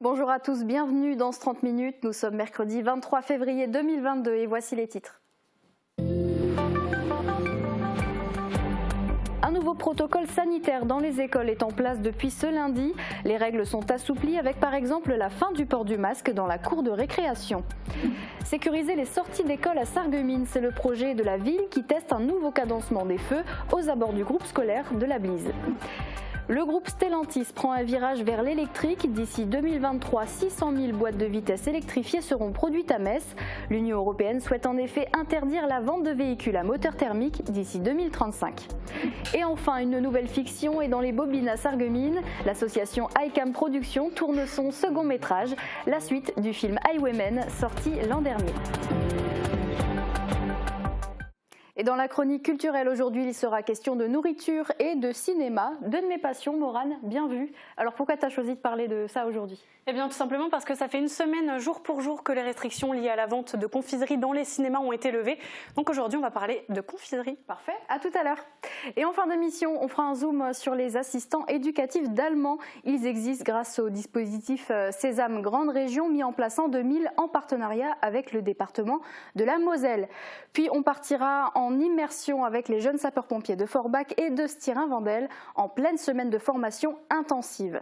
Bonjour à tous, bienvenue dans ce 30 minutes. Nous sommes mercredi 23 février 2022 et voici les titres. Un nouveau protocole sanitaire dans les écoles est en place depuis ce lundi. Les règles sont assouplies avec par exemple la fin du port du masque dans la cour de récréation. Sécuriser les sorties d'école à Sarreguemines, c'est le projet de la ville qui teste un nouveau cadencement des feux aux abords du groupe scolaire de la Blise. Le groupe Stellantis prend un virage vers l'électrique. D'ici 2023, 600 000 boîtes de vitesse électrifiées seront produites à Metz. L'Union européenne souhaite en effet interdire la vente de véhicules à moteur thermique d'ici 2035. Et enfin, une nouvelle fiction est dans les bobines à Sarreguemines. L'association iCam Productions tourne son second métrage, la suite du film Highwaymen, sorti l'an dernier. Et dans la chronique culturelle aujourd'hui, il sera question de nourriture et de cinéma. Deux de mes passions, Morane, bien vu. Alors pourquoi tu as choisi de parler de ça aujourd'hui ? Eh bien tout simplement parce que ça fait une semaine, jour pour jour, que les restrictions liées à la vente de confiseries dans les cinémas ont été levées. Donc aujourd'hui, on va parler de confiserie. Parfait, à tout à l'heure. Et en fin d'émission, on fera un zoom sur les assistants éducatifs d'Allemand. Ils existent grâce au dispositif Sésame Grande Région mis en place en 2000 en partenariat avec le département de la Moselle. Puis on partira en immersion avec les jeunes sapeurs-pompiers de Forbach et de Stirin-Vendel en pleine semaine de formation intensive.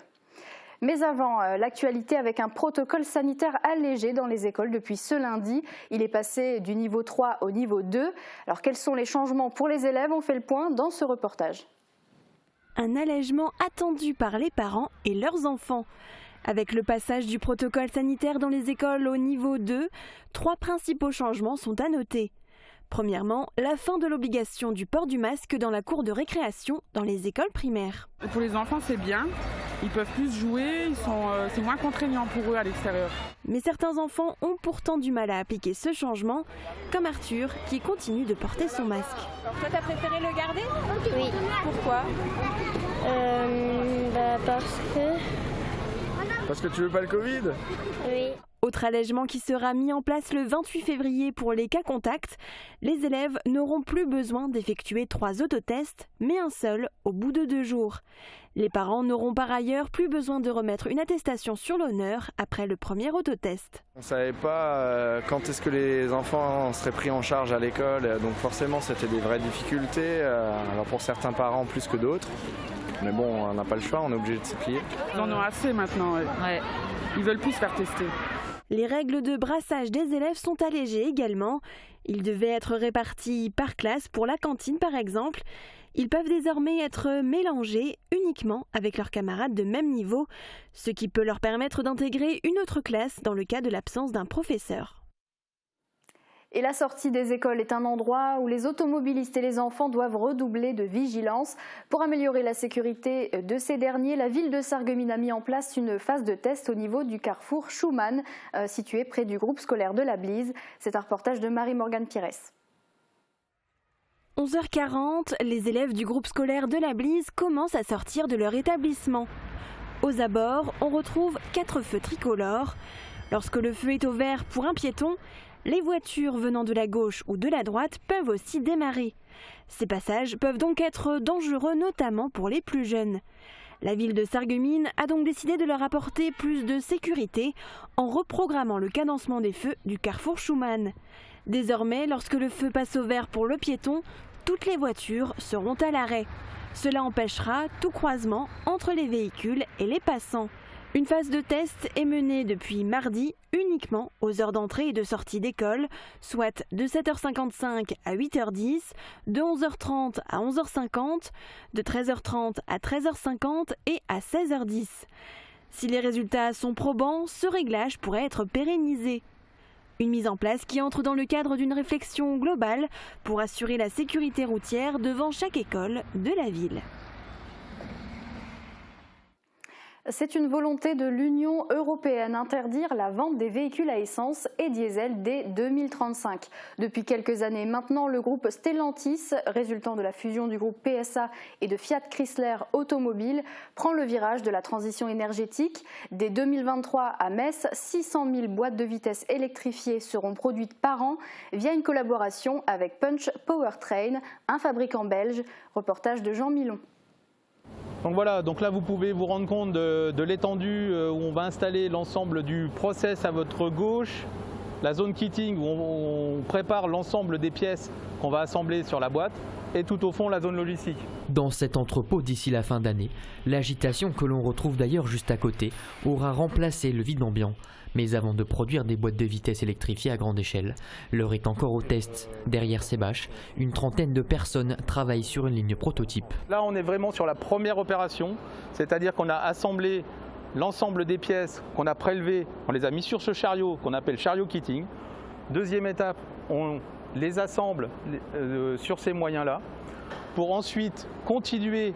Mais avant, l'actualité avec un protocole sanitaire allégé dans les écoles depuis ce lundi. Il est passé du niveau 3 au niveau 2. Alors quels sont les changements pour les élèves ? On fait le point dans ce reportage. Un allègement attendu par les parents et leurs enfants. Avec le passage du protocole sanitaire dans les écoles au niveau 2, 3 principaux changements sont à noter. Premièrement, la fin de l'obligation du port du masque dans la cour de récréation dans les écoles primaires. Pour les enfants, c'est bien. Ils peuvent plus jouer, c'est moins contraignant pour eux à l'extérieur. Mais certains enfants ont pourtant du mal à appliquer ce changement, comme Arthur qui continue de porter son masque. Alors toi, t'as préféré le garder ? Oui. Pourquoi ? Parce que tu veux pas le Covid ? Oui. Autre allègement qui sera mis en place le 28 février pour les cas contacts, les élèves n'auront plus besoin d'effectuer 3 autotests, mais un seul au bout de 2 jours. Les parents n'auront par ailleurs plus besoin de remettre une attestation sur l'honneur après le premier autotest. On ne savait pas quand est-ce que les enfants seraient pris en charge à l'école, donc forcément c'était des vraies difficultés, alors pour certains parents plus que d'autres. Mais bon, on n'a pas le choix, on est obligé de s'y plier. Ils en ont assez maintenant, ouais. Ils veulent plus se faire tester. Les règles de brassage des élèves sont allégées également. Ils devaient être répartis par classe pour la cantine par exemple. Ils peuvent désormais être mélangés uniquement avec leurs camarades de même niveau, ce qui peut leur permettre d'intégrer une autre classe dans le cas de l'absence d'un professeur. Et la sortie des écoles est un endroit où les automobilistes et les enfants doivent redoubler de vigilance. Pour améliorer la sécurité de ces derniers, la ville de Sarreguemines a mis en place une phase de test au niveau du carrefour Schumann, situé près du groupe scolaire de la Blise. C'est un reportage de Marie-Morgane Pires. 11h40, les élèves du groupe scolaire de la Blise commencent à sortir de leur établissement. Aux abords, on retrouve 4 feux tricolores. Lorsque le feu est au vert pour un piéton, les voitures venant de la gauche ou de la droite peuvent aussi démarrer. Ces passages peuvent donc être dangereux, notamment pour les plus jeunes. La ville de Sarreguemines a donc décidé de leur apporter plus de sécurité en reprogrammant le cadencement des feux du carrefour Schumann. Désormais, lorsque le feu passe au vert pour le piéton, toutes les voitures seront à l'arrêt. Cela empêchera tout croisement entre les véhicules et les passants. Une phase de test est menée depuis mardi uniquement aux heures d'entrée et de sortie d'école, soit de 7h55 à 8h10, de 11h30 à 11h50, de 13h30 à 13h50 et à 16h10. Si les résultats sont probants, ce réglage pourrait être pérennisé. Une mise en place qui entre dans le cadre d'une réflexion globale pour assurer la sécurité routière devant chaque école de la ville. C'est une volonté de l'Union européenne d'interdire la vente des véhicules à essence et diesel dès 2035. Depuis quelques années maintenant, le groupe Stellantis, résultant de la fusion du groupe PSA et de Fiat Chrysler Automobile, prend le virage de la transition énergétique. Dès 2023 à Metz, 600 000 boîtes de vitesse électrifiées seront produites par an via une collaboration avec Punch Powertrain, un fabricant belge. Reportage de Jean Milon. Donc voilà, donc là vous pouvez vous rendre compte de l'étendue où on va installer l'ensemble du process à votre gauche, la zone kitting où on prépare l'ensemble des pièces qu'on va assembler sur la boîte, et tout au fond la zone logistique. Dans cet entrepôt d'ici la fin d'année, l'agitation que l'on retrouve d'ailleurs juste à côté aura remplacé le vide ambiant. Mais avant de produire des boîtes de vitesse électrifiées à grande échelle, l'heure est encore au test. Derrière ces bâches, une trentaine de personnes travaillent sur une ligne prototype. Là on est vraiment sur la première opération, c'est-à-dire qu'on a assemblé l'ensemble des pièces qu'on a prélevées, on les a mis sur ce chariot qu'on appelle chariot kitting. Deuxième étape, on les assemble sur ces moyens-là pour ensuite continuer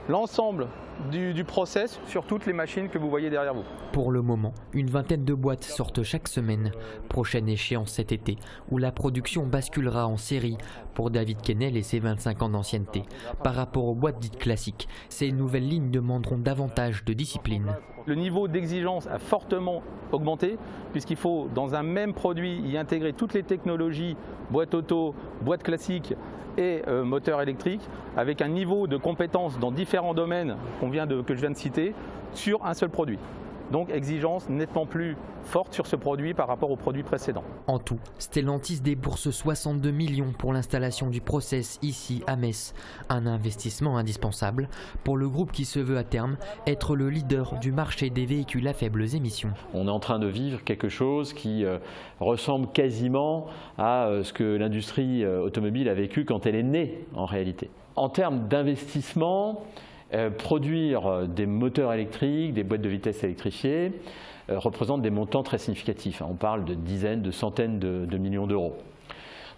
l'ensemble du process sur toutes les machines que vous voyez derrière vous. Pour le moment, une vingtaine de boîtes sortent chaque semaine. Prochaine échéance cet été, où la production basculera en série pour David Kennel et ses 25 ans d'ancienneté. Par rapport aux boîtes dites classiques, ces nouvelles lignes demanderont davantage de discipline. Le niveau d'exigence a fortement augmenté, puisqu'il faut dans un même produit y intégrer toutes les technologies, boîte auto, boîte classique et moteur électrique, avec un niveau de compétence dans différents domaines que je viens de citer, sur un seul produit. Donc exigence nettement plus forte sur ce produit par rapport au produit précédent. En tout, Stellantis débourse 62 millions pour l'installation du process ici à Metz. Un investissement indispensable pour le groupe qui se veut à terme être le leader du marché des véhicules à faibles émissions. On est en train de vivre quelque chose qui ressemble quasiment à ce que l'industrie automobile a vécu quand elle est née en réalité. En termes d'investissement, produire des moteurs électriques, des boîtes de vitesse électrifiées représente des montants très significatifs. On parle de dizaines, de centaines de millions d'euros.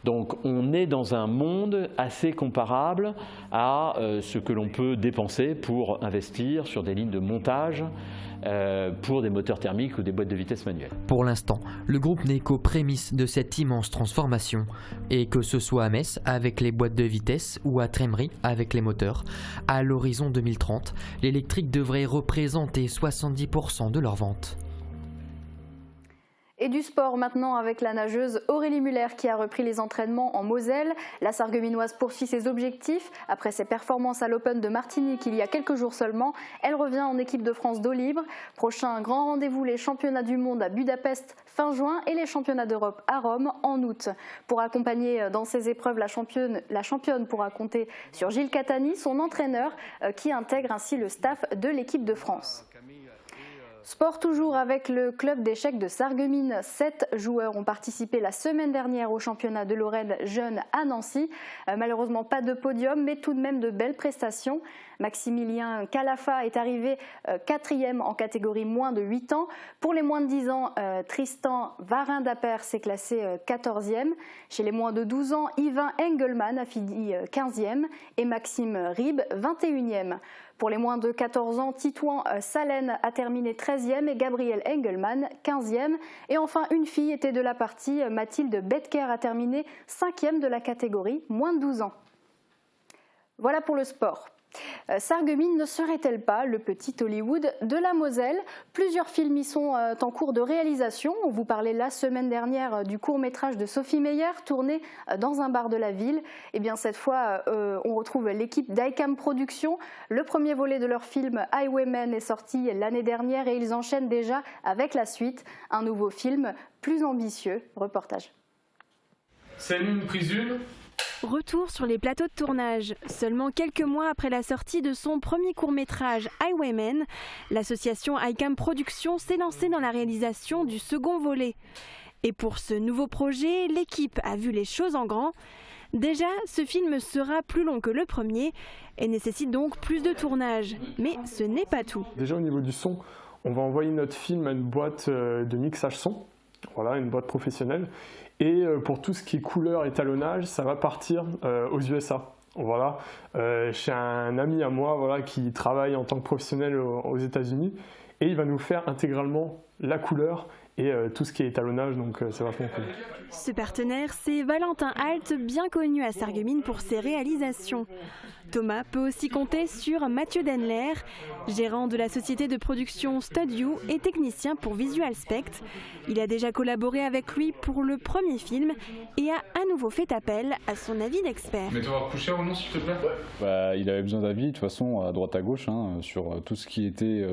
Donc on est dans un monde assez comparable à ce que l'on peut dépenser pour investir sur des lignes de montage pour des moteurs thermiques ou des boîtes de vitesse manuelles. Pour l'instant, le groupe n'est qu'aux prémices de cette immense transformation. Et que ce soit à Metz avec les boîtes de vitesse ou à Trémery avec les moteurs, à l'horizon 2030, l'électrique devrait représenter 70% de leurs ventes. Et du sport maintenant avec la nageuse Aurélie Muller qui a repris les entraînements en Moselle. La Sarregueminoise poursuit ses objectifs. Après ses performances à l'Open de Martinique il y a quelques jours seulement, elle revient en équipe de France d'eau libre. Prochain grand rendez-vous, les championnats du monde à Budapest fin juin et les championnats d'Europe à Rome en août. Pour accompagner dans ces épreuves, la championne pourra compter sur Gilles Catani, son entraîneur, qui intègre ainsi le staff de l'équipe de France. Sport toujours avec le club d'échecs de Sarreguemines. 7 joueurs ont participé la semaine dernière au championnat de Lorraine jeunes à Nancy. Malheureusement pas de podium, mais tout de même de belles prestations. Maximilien Calafa est arrivé 4e en catégorie moins de 8 ans. Pour les moins de 10 ans, Tristan Varin-Daper s'est classé 14e. Chez les moins de 12 ans, Yvain Engelmann a fini 15e et Maxime Rib 21e. Pour les moins de 14 ans, Titouan Salène a terminé 13e et Gabriel Engelmann 15e. Et enfin, une fille était de la partie, Mathilde Betker a terminé 5e de la catégorie moins de 12 ans. Voilà pour le sport. Sarreguemines ne serait-elle pas le petit Hollywood de la Moselle? Plusieurs films y sont en cours de réalisation. On vous parlait la semaine dernière du court-métrage de Sophie Meyer tourné dans un bar de la ville. Et bien cette fois, on retrouve l'équipe d'ICAM Productions. Le premier volet de leur film Highwaymen est sorti l'année dernière et ils enchaînent déjà avec la suite. Un nouveau film plus ambitieux. Reportage. C'est une prise une. Retour sur les plateaux de tournage. Seulement quelques mois après la sortie de son premier court-métrage Highwaymen, l'association ICAM Productions s'est lancée dans la réalisation du second volet. Et pour ce nouveau projet, l'équipe a vu les choses en grand. Déjà, ce film sera plus long que le premier et nécessite donc plus de tournage. Mais ce n'est pas tout. Déjà au niveau du son, on va envoyer notre film à une boîte de mixage son, voilà, une boîte professionnelle. Et pour tout ce qui est couleur, étalonnage, ça va partir aux USA. Voilà, chez un ami à moi, voilà, qui travaille en tant que professionnel aux États-Unis, et il va nous faire intégralement la couleur et tout ce qui est étalonnage, donc c'est vachement cool. Ce partenaire, c'est Valentin Halt, bien connu à Sarreguemines pour ses réalisations. Thomas peut aussi compter sur Mathieu Denler, gérant de la société de production Studio et technicien pour Visual Spect. Il a déjà collaboré avec lui pour le premier film et a à nouveau fait appel à son avis d'expert. Mais tu vas coucher ou non, s'il te plaît? Il avait besoin d'avis, de toute façon, à droite à gauche, sur tout ce qui était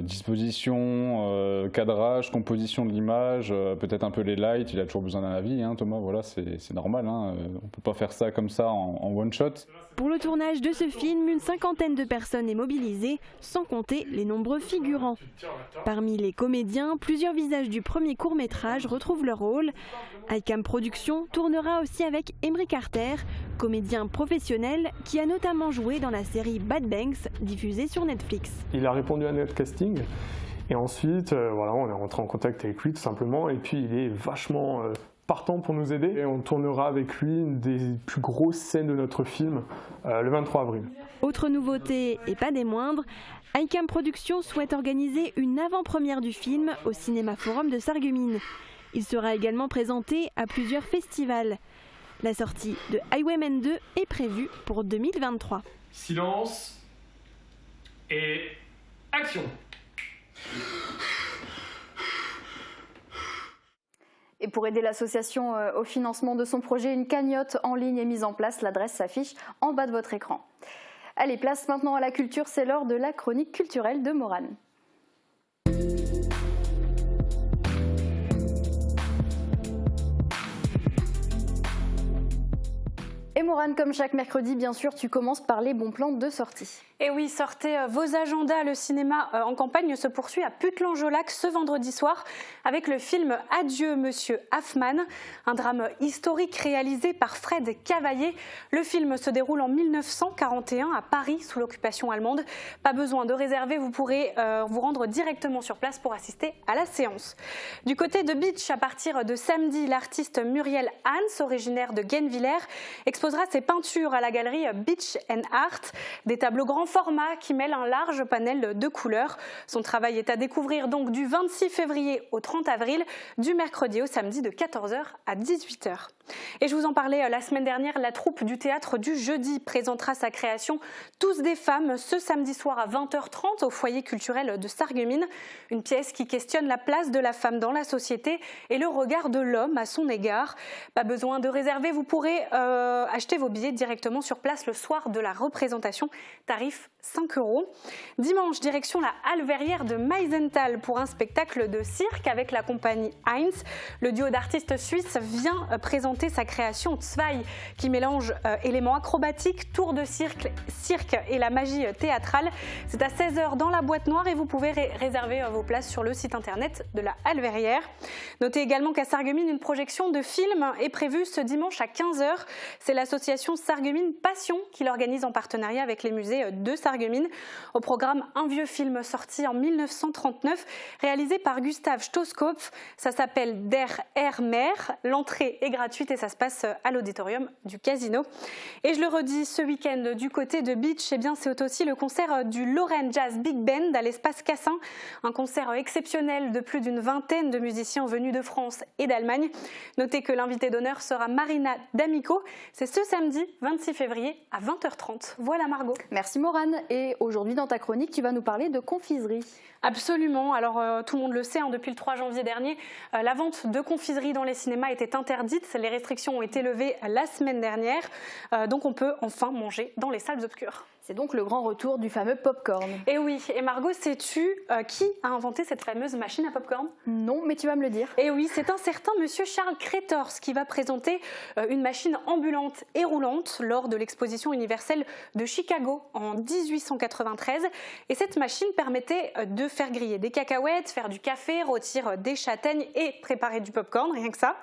disposition, cadrage, composition de l'image, peut-être un peu les lights. Il a toujours besoin d'un avis, Thomas, voilà, c'est normal. On ne peut pas faire ça comme ça en one shot. Pour le tournage de ce film, une 50aine de personnes est mobilisée, sans compter les nombreux figurants. Parmi les comédiens, plusieurs visages du premier court-métrage retrouvent leur rôle. iCam Productions tournera aussi avec Emery Carter, comédien professionnel qui a notamment joué dans la série Bad Banks, diffusée sur Netflix. Il a répondu à notre casting et ensuite on est rentré en contact avec lui tout simplement et puis il est vachement partant pour nous aider et on tournera avec lui une des plus grosses scènes de notre film le 23 avril. Autre nouveauté et pas des moindres, iCam Productions souhaite organiser une avant-première du film au Cinéma Forum de Sarreguemines. Il sera également présenté à plusieurs festivals. La sortie de Highwaymen 2 est prévue pour 2023. Silence et action. Et pour aider l'association au financement de son projet, une cagnotte en ligne est mise en place. L'adresse s'affiche en bas de votre écran. Allez, place maintenant à la culture, c'est l'heure de la chronique culturelle de Morane. Et Morane, comme chaque mercredi, bien sûr, tu commences par les bons plans de sortie. Et oui, sortez vos agendas. Le cinéma en campagne se poursuit à Putelange-au-Lac ce vendredi soir avec le film Adieu Monsieur Hoffmann, un drame historique réalisé par Fred Cavaillé. Le film se déroule en 1941 à Paris sous l'occupation allemande. Pas besoin de réserver, vous pourrez vous rendre directement sur place pour assister à la séance. Du côté de Beach, à partir de samedi, l'artiste Muriel Hans, originaire de Guenvillers, exposera ses peintures à la galerie Beach and Art, des tableaux grands format qui mêle un large panel de couleurs. Son travail est à découvrir donc du 26 février au 30 avril, du mercredi au samedi de 14h à 18h. Et je vous en parlais la semaine dernière, la troupe du théâtre du jeudi présentera sa création Tous des femmes ce samedi soir à 20h30 au foyer culturel de Sarreguemines. Une pièce qui questionne la place de la femme dans la société et le regard de l'homme à son égard. Pas besoin de réserver, vous pourrez acheter vos billets directement sur place le soir de la représentation. Tarif 5 €. Dimanche, direction la Halle Verrière de Meisenthal pour un spectacle de cirque avec la compagnie Heinz. Le duo d'artistes suisses vient présenter sa création Zwei qui mélange éléments acrobatiques, tours de cirque et la magie théâtrale. C'est à 16h dans la boîte noire et vous pouvez réserver vos places sur le site internet de la Halle Verrière. Notez également qu'à Sarreguemines, une projection de film est prévue ce dimanche à 15h. C'est l'association Sarreguemines Passion qui l'organise en partenariat avec les musées de Sarreguemines. Au programme, un vieux film sorti en 1939, réalisé par Gustav Stoskopf. Ça s'appelle Der Herr Meer. L'entrée est gratuite et ça se passe à l'auditorium du Casino. Et je le redis, ce week-end, du côté de Beach, c'est aussi le concert du Lorraine Jazz Big Band à l'espace Cassin. Un concert exceptionnel de plus d'une vingtaine de musiciens venus de France et d'Allemagne. Notez que l'invité d'honneur sera Marina D'Amico. C'est ce samedi 26 février à 20h30. Voilà Margot. Merci Morane. Et aujourd'hui dans ta chronique, tu vas nous parler de confiserie. Absolument. Alors tout le monde le sait, depuis le 3 janvier dernier, la vente de confiserie dans les cinémas était interdite. Les restrictions ont été levées la semaine dernière. Donc on peut enfin manger dans les salles obscures. C'est donc le grand retour du fameux popcorn. Et oui, et Margot, sais-tu qui a inventé cette fameuse machine à popcorn? Non, mais tu vas me le dire. Et oui, c'est un certain monsieur Charles Cretors qui va présenter une machine ambulante et roulante lors de l'exposition universelle de Chicago en 1893. Et cette machine permettait de faire griller des cacahuètes, faire du café, rôtir des châtaignes et préparer du popcorn, rien que ça.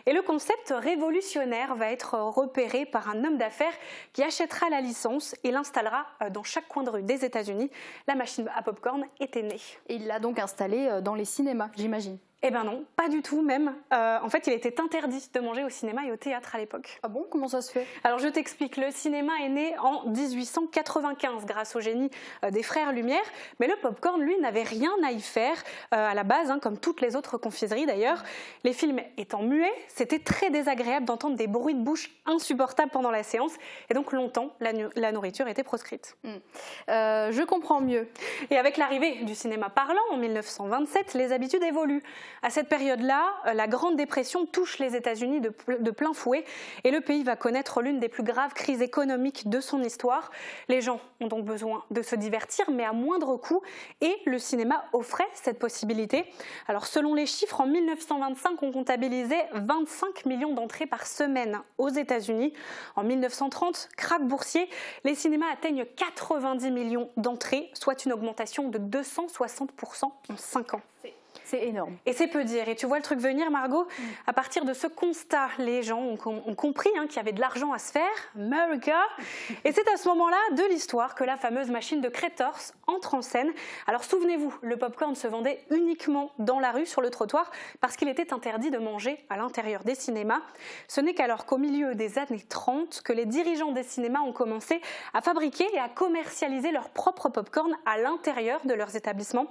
Et le concept révolutionnaire va être repéré par un homme d'affaires qui achètera la licence et l'installera dans chaque coin de rue des États-Unis. La machine à popcorn était née. Et il l'a donc installée dans les cinémas, j'imagine. Eh ben non, pas du tout même. En fait, il était interdit de manger au cinéma et au théâtre à l'époque. Ah bon? Comment ça se fait? Alors je t'explique, le cinéma est né en 1895 grâce au génie des frères Lumière, mais le popcorn, lui, n'avait rien à y faire à la base, comme toutes les autres confiseries d'ailleurs. Les films étant muets, c'était très désagréable d'entendre des bruits de bouche insupportables pendant la séance, et donc longtemps, la nourriture était proscrite. Je comprends mieux. Et avec l'arrivée du cinéma parlant en 1927, les habitudes évoluent. À cette période-là, la Grande Dépression touche les États-Unis de plein fouet et le pays va connaître l'une des plus graves crises économiques de son histoire. Les gens ont donc besoin de se divertir, mais à moindre coût, et le cinéma offrait cette possibilité. Alors selon les chiffres, en 1925, on comptabilisait 25 millions d'entrées par semaine aux États-Unis. En 1930, krach boursier, les cinémas atteignent 90 millions d'entrées, soit une augmentation de 260% en 5 ans. C'est énorme. Et c'est peu dire. Et tu vois le truc venir, Margot? À partir de ce constat, les gens ont compris qu'il y avait de l'argent à se faire. America. Et c'est à ce moment-là de l'histoire que la fameuse machine de Crétors entre en scène. Alors souvenez-vous, le popcorn se vendait uniquement dans la rue, sur le trottoir, parce qu'il était interdit de manger à l'intérieur des cinémas. Ce n'est qu'alors qu'au milieu des années 30 que les dirigeants des cinémas ont commencé à fabriquer et à commercialiser leur propre popcorn à l'intérieur de leurs établissements.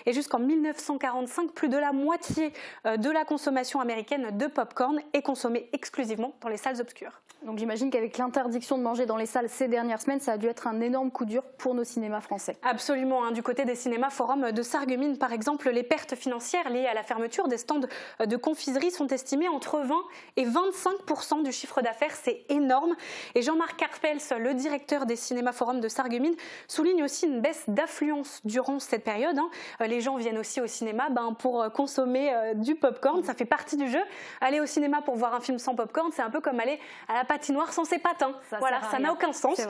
Et jusqu'en 1945, plus de la moitié de la consommation américaine de popcorn est consommée exclusivement dans les salles obscures. Donc j'imagine qu'avec l'interdiction de manger dans les salles ces dernières semaines, ça a dû être un énorme coup dur pour nos cinémas français. Absolument. Du côté des cinémas Forum de Sarreguemines, par exemple, les pertes financières liées à la fermeture des stands de confiserie sont estimées entre 20 et 25% du chiffre d'affaires. C'est énorme. Et Jean-Marc Carpels, le directeur des cinémas Forum de Sarreguemines, souligne aussi une baisse d'affluence durant cette période. Les gens viennent aussi au cinéma pour consommer du popcorn, ça fait partie du jeu. Aller au cinéma pour voir un film sans popcorn, c'est un peu comme aller à la patinoire sans ses patins. Voilà, ça n'a aucun sens.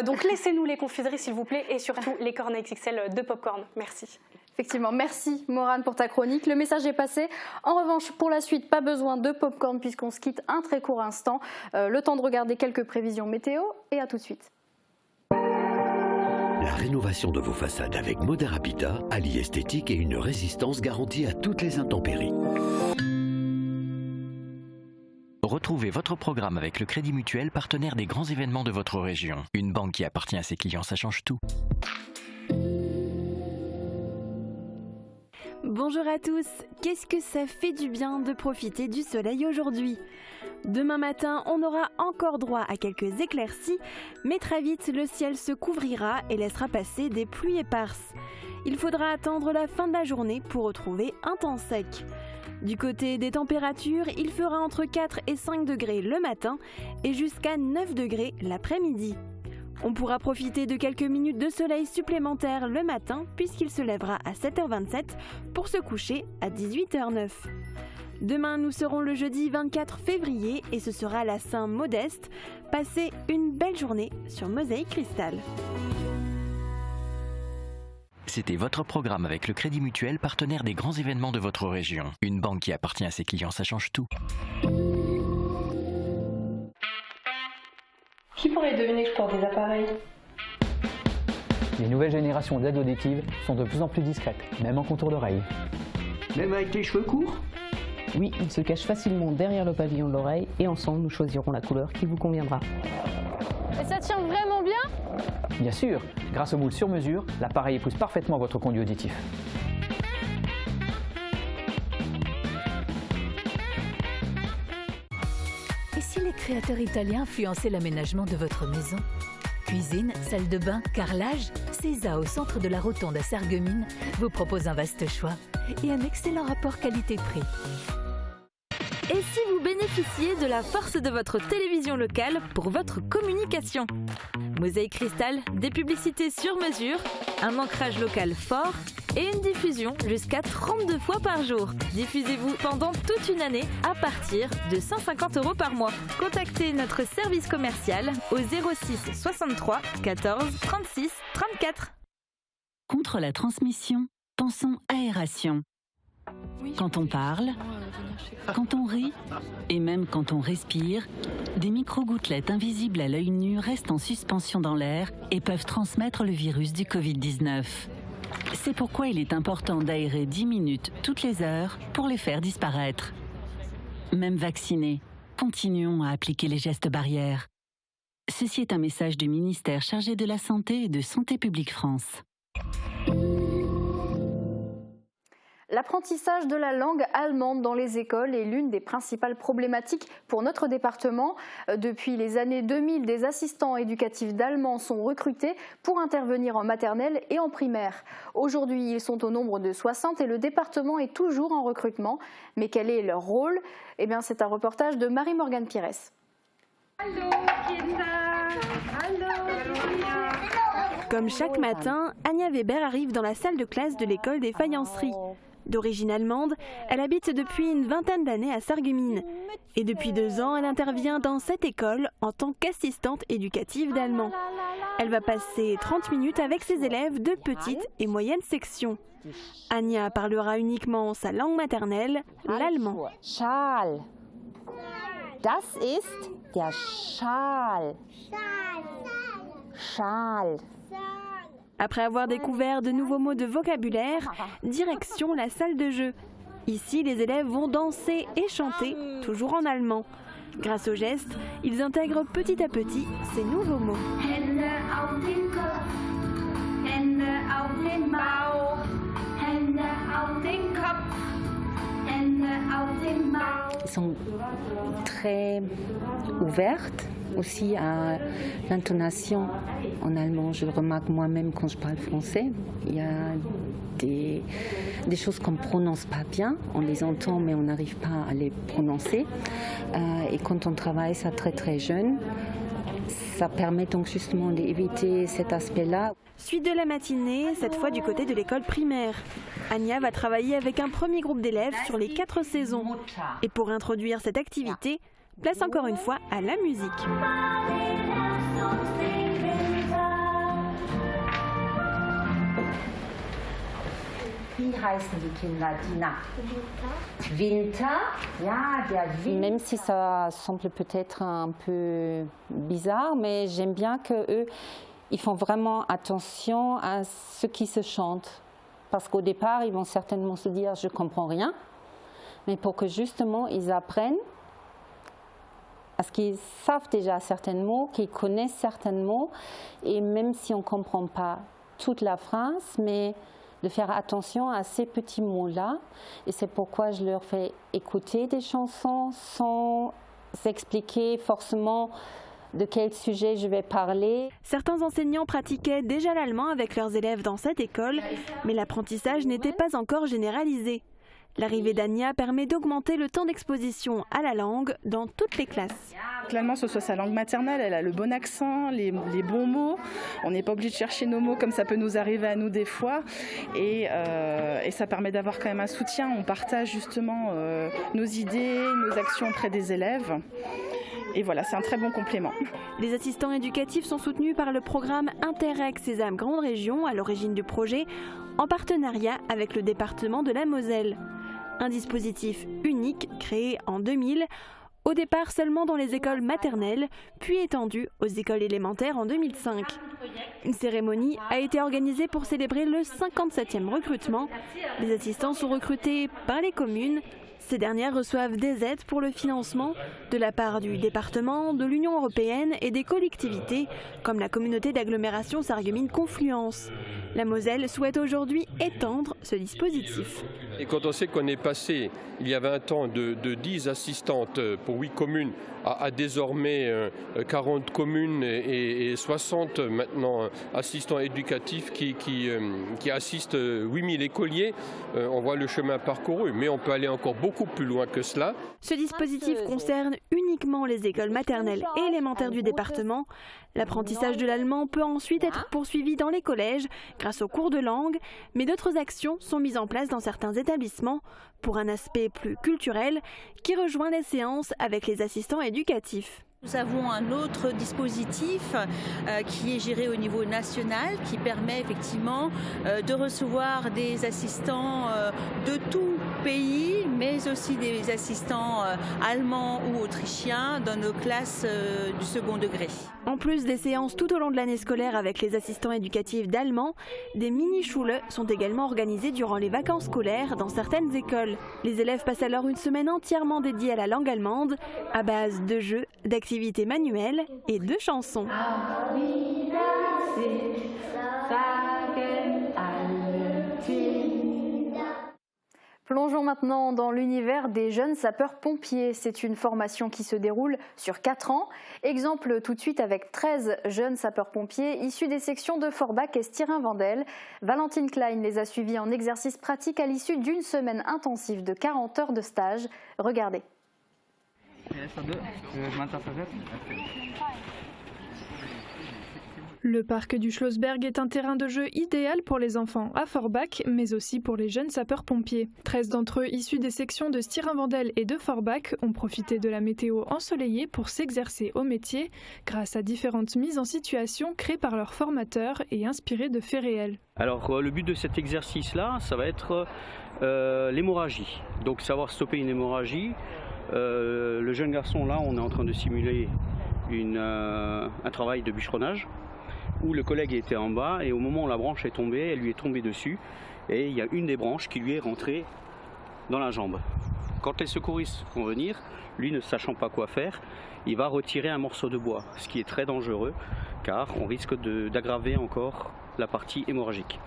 Donc laissez-nous les confiseries s'il vous plaît, et surtout les cornets XXL de popcorn. Merci. Effectivement, merci Morane pour ta chronique. Le message est passé. En revanche, pour la suite, pas besoin de popcorn puisqu'on se quitte un très court instant. Le temps de regarder quelques prévisions météo, et à tout de suite. La rénovation de vos façades avec Modern Habitat allie esthétique et une résistance garantie à toutes les intempéries. Retrouvez votre programme avec le Crédit Mutuel, partenaire des grands événements de votre région. Une banque qui appartient à ses clients, ça change tout. Bonjour à tous, qu'est-ce que ça fait du bien de profiter du soleil aujourd'hui? Demain matin, on aura encore droit à quelques éclaircies, mais très vite, le ciel se couvrira et laissera passer des pluies éparses. Il faudra attendre la fin de la journée pour retrouver un temps sec. Du côté des températures, il fera entre 4 et 5 degrés le matin et jusqu'à 9 degrés l'après-midi. On pourra profiter de quelques minutes de soleil supplémentaires le matin puisqu'il se lèvera à 7h27 pour se coucher à 18h09. Demain, nous serons le jeudi 24 février et ce sera la Saint-Modeste. Passez une belle journée sur Mosaïque Cristal. C'était votre programme avec le Crédit Mutuel, partenaire des grands événements de votre région. Une banque qui appartient à ses clients, ça change tout. Qui pourrait deviner que je porte des appareils? Les nouvelles générations d'aides auditives sont de plus en plus discrètes, même en contour d'oreille. Même avec les cheveux courts? Oui, il se cache facilement derrière le pavillon de l'oreille et ensemble nous choisirons la couleur qui vous conviendra. Et ça tient vraiment bien? Bien sûr, grâce au moule sur mesure, l'appareil épouse parfaitement votre conduit auditif. Et si les créateurs italiens influençaient l'aménagement de votre maison? Cuisine, salle de bain, carrelage, Cesa au centre de la Rotonde à Sarreguemines vous propose un vaste choix et un excellent rapport qualité-prix. Et si vous bénéficiez de la force de votre télévision locale pour votre communication? Mosaïque Cristal, des publicités sur mesure, un ancrage local fort et une diffusion jusqu'à 32 fois par jour. Diffusez-vous pendant toute une année à partir de 150 € par mois. Contactez notre service commercial au 06 63 14 36 34. Contre la transmission, pensons aération. Quand on parle, quand on rit et même quand on respire, des micro-gouttelettes invisibles à l'œil nu restent en suspension dans l'air et peuvent transmettre le virus du Covid-19. C'est pourquoi il est important d'aérer 10 minutes toutes les heures pour les faire disparaître. Même vaccinés, continuons à appliquer les gestes barrières. Ceci est un message du ministère chargé de la Santé et de Santé publique France. L'apprentissage de la langue allemande dans les écoles est l'une des principales problématiques pour notre département. Depuis les années 2000, des assistants éducatifs d'allemand sont recrutés pour intervenir en maternelle et en primaire. Aujourd'hui, ils sont au nombre de 60 et le département est toujours en recrutement. Mais quel est leur rôle ? Eh bien, c'est un reportage de Marie-Morgane Pires. Hallo, Kinder. Hallo. Comme chaque matin, Anja Weber arrive dans la salle de classe de l'école des faïenceries. D'origine allemande, elle habite depuis une vingtaine d'années à Sarreguemines. Et depuis 2 ans, elle intervient dans cette école en tant qu'assistante éducative d'allemand. Elle va passer 30 minutes avec ses élèves de petite et moyenne section. Anja parlera uniquement sa langue maternelle, l'allemand. Schal. Das ist der Schal. Schal. Après avoir découvert de nouveaux mots de vocabulaire, direction la salle de jeu. Ici, les élèves vont danser et chanter, toujours en allemand. Grâce aux gestes, ils intègrent petit à petit ces nouveaux mots. Hände auf den Kopf, Hände auf den Bauch, Hände auf den Kopf, Hände auf den Bauch. Ils sont très ouvertes aussi à l'intonation en allemand. Je le remarque moi-même quand je parle français. Il y a des choses qu'on ne prononce pas bien. On les entend mais on n'arrive pas à les prononcer. Et quand on travaille ça très très jeune, ça permet donc justement d'éviter cet aspect-là. Suite de la matinée, cette fois du côté de l'école primaire. Anja va travailler avec un premier groupe d'élèves sur les 4 saisons. Et pour introduire cette activité, place encore une fois à la musique. Wie heißen die Kinder, Dina? Winter. Ja, der Winter. Même si ça semble peut-être un peu bizarre, mais j'aime bien qu'eux, ils font vraiment attention à ce qui se chante. Parce qu'au départ, ils vont certainement se dire « je ne comprends rien », mais pour que justement ils apprennent, parce qu'ils savent déjà certains mots, qu'ils connaissent certains mots, et même si on ne comprend pas toute la phrase, mais de faire attention à ces petits mots-là. Et c'est pourquoi je leur fais écouter des chansons sans expliquer forcément de quel sujet je vais parler. Certains enseignants pratiquaient déjà l'allemand avec leurs élèves dans cette école, mais l'apprentissage n'était pas encore généralisé. L'arrivée d'Anja permet d'augmenter le temps d'exposition à la langue dans toutes les classes. L'allemand, ce soit sa langue maternelle, elle a le bon accent, les bons mots. On n'est pas obligé de chercher nos mots comme ça peut nous arriver à nous des fois. Et ça permet d'avoir quand même un soutien. On partage justement nos idées, nos actions auprès des élèves. Et voilà, c'est un très bon complément. Les assistants éducatifs sont soutenus par le programme Interreg Sésame Grande Région à l'origine du projet, en partenariat avec le département de la Moselle. Un dispositif unique créé en 2000, au départ seulement dans les écoles maternelles, puis étendu aux écoles élémentaires en 2005. Une cérémonie a été organisée pour célébrer le 57e recrutement. Les assistants sont recrutés par les communes. Ces dernières reçoivent des aides pour le financement de la part du département, de l'Union européenne et des collectivités, comme la communauté d'agglomération Sarreguemines Confluence. La Moselle souhaite aujourd'hui étendre ce dispositif. Et quand on sait qu'on est passé, il y a 20 ans, de 10 assistantes pour 8 communes à désormais 40 communes et 60 maintenant assistants éducatifs qui assistent 8000 écoliers, on voit le chemin parcouru, mais on peut aller encore beaucoup plus loin que cela. Ce dispositif concerne uniquement les écoles maternelles et élémentaires du département. L'apprentissage de l'allemand peut ensuite être poursuivi dans les collèges grâce aux cours de langue, mais d'autres actions sont mises en place dans certains établissements pour un aspect plus culturel qui rejoint les séances avec les assistants éducatifs. Nous avons un autre dispositif qui est géré au niveau national, qui permet effectivement de recevoir des assistants de tout pays, mais aussi des assistants allemands ou autrichiens dans nos classes du second degré. En plus des séances tout au long de l'année scolaire avec les assistants éducatifs d'allemand, des mini-Schule sont également organisées durant les vacances scolaires dans certaines écoles. Les élèves passent alors une semaine entièrement dédiée à la langue allemande, à base de jeux, d'activités manuelles et de chansons. Plongeons maintenant dans l'univers des jeunes sapeurs-pompiers. C'est une formation qui se déroule sur 4 ans. Exemple tout de suite avec 13 jeunes sapeurs-pompiers issus des sections de Forbach et Stirin-Wendel. Valentine Klein les a suivis en exercice pratique à l'issue d'une semaine intensive de 40 heures de stage. Regardez. Le parc du Schlossberg est un terrain de jeu idéal pour les enfants à Forbach, mais aussi pour les jeunes sapeurs-pompiers. 13 d'entre eux, issus des sections de Stirin-Wendel et de Forbach, ont profité de la météo ensoleillée pour s'exercer au métier grâce à différentes mises en situation créées par leurs formateurs et inspirées de faits réels. Alors le but de cet exercice-là, ça va être l'hémorragie. Donc savoir stopper une hémorragie. Le jeune garçon, là, on est en train de simuler un travail de bûcheronnage, où le collègue était en bas et au moment où la branche est tombée, elle lui est tombée dessus et il y a une des branches qui lui est rentrée dans la jambe. Quand les secouristes vont venir, lui ne sachant pas quoi faire, il va retirer un morceau de bois, ce qui est très dangereux car on risque d'aggraver encore la partie hémorragique.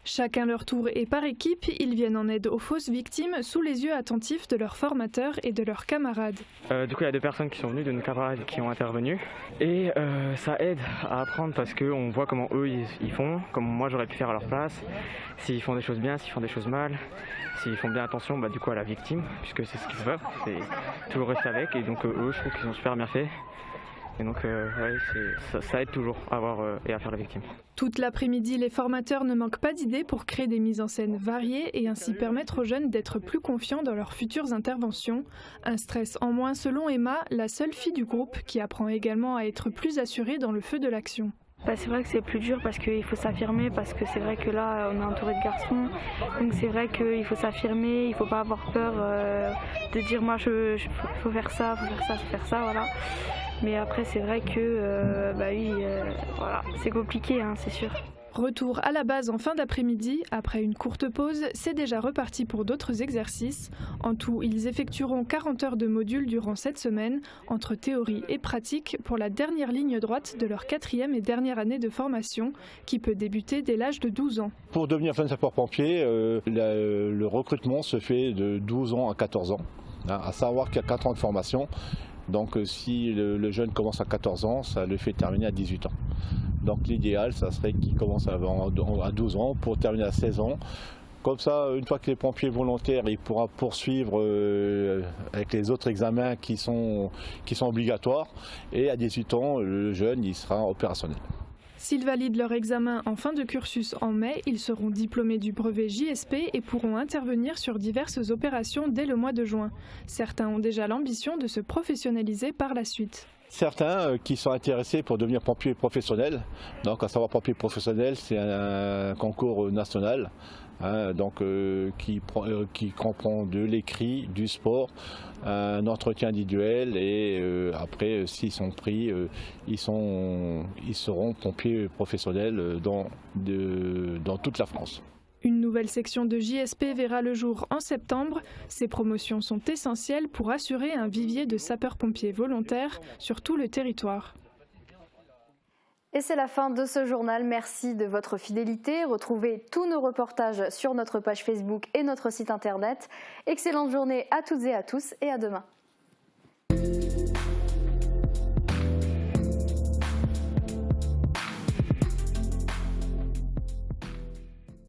Chacun leur tour et par équipe, ils viennent en aide aux fausses victimes sous les yeux attentifs de leurs formateurs et de leurs camarades. Du coup, il y a 2 personnes qui sont venues, de nos camarades qui ont intervenu. Et ça aide à apprendre parce qu'on voit comment eux ils font, comment moi j'aurais pu faire à leur place, s'ils font des choses bien, s'ils font des choses mal, s'ils font bien attention du coup à la victime, puisque c'est ce qu'ils font, c'est toujours rester avec. Et donc eux, je trouve qu'ils ont super bien fait. Et donc ça aide toujours à voir et à faire la victime. Toute l'après-midi, les formateurs ne manquent pas d'idées pour créer des mises en scène variées et ainsi permettre aux jeunes d'être plus confiants dans leurs futures interventions. Un stress en moins selon Emma, la seule fille du groupe qui apprend également à être plus assurée dans le feu de l'action. C'est vrai que c'est plus dur parce qu'il faut s'affirmer, parce que c'est vrai que là on est entouré de garçons, donc c'est vrai qu'il faut s'affirmer, il ne faut pas avoir peur de dire moi faut faire ça, faut faire ça, voilà. Mais après c'est vrai que voilà, c'est compliqué, c'est sûr. Retour à la base en fin d'après-midi. Après une courte pause, c'est déjà reparti pour d'autres exercices. En tout, ils effectueront 40 heures de modules durant cette semaine, entre théorie et pratique, pour la dernière ligne droite de leur 4e et dernière année de formation, qui peut débuter dès l'âge de 12 ans. Pour devenir jeune sapeur-pompier, le recrutement se fait de 12 ans à 14 ans. À savoir qu'il y a 4 ans de formation. Donc si le jeune commence à 14 ans, ça le fait terminer à 18 ans. Donc l'idéal, ça serait qu'il commence à 12 ans pour terminer à 16 ans. Comme ça, une fois qu'il est pompier volontaire, il pourra poursuivre avec les autres examens qui sont obligatoires. Et à 18 ans, le jeune il sera opérationnel. S'ils valident leur examen en fin de cursus en mai, ils seront diplômés du brevet JSP et pourront intervenir sur diverses opérations dès le mois de juin. Certains ont déjà l'ambition de se professionnaliser par la suite. Certains qui sont intéressés pour devenir pompier professionnel, donc à savoir pompier professionnel, c'est un concours national. Qui comprend de l'écrit, du sport, un entretien individuel et après s'ils sont pris, ils seront pompiers professionnels dans toute la France. Une nouvelle section de JSP verra le jour en septembre. Ces promotions sont essentielles pour assurer un vivier de sapeurs-pompiers volontaires sur tout le territoire. Et c'est la fin de ce journal. Merci de votre fidélité. Retrouvez tous nos reportages sur notre page Facebook et notre site internet. Excellente journée à toutes et à tous et à demain.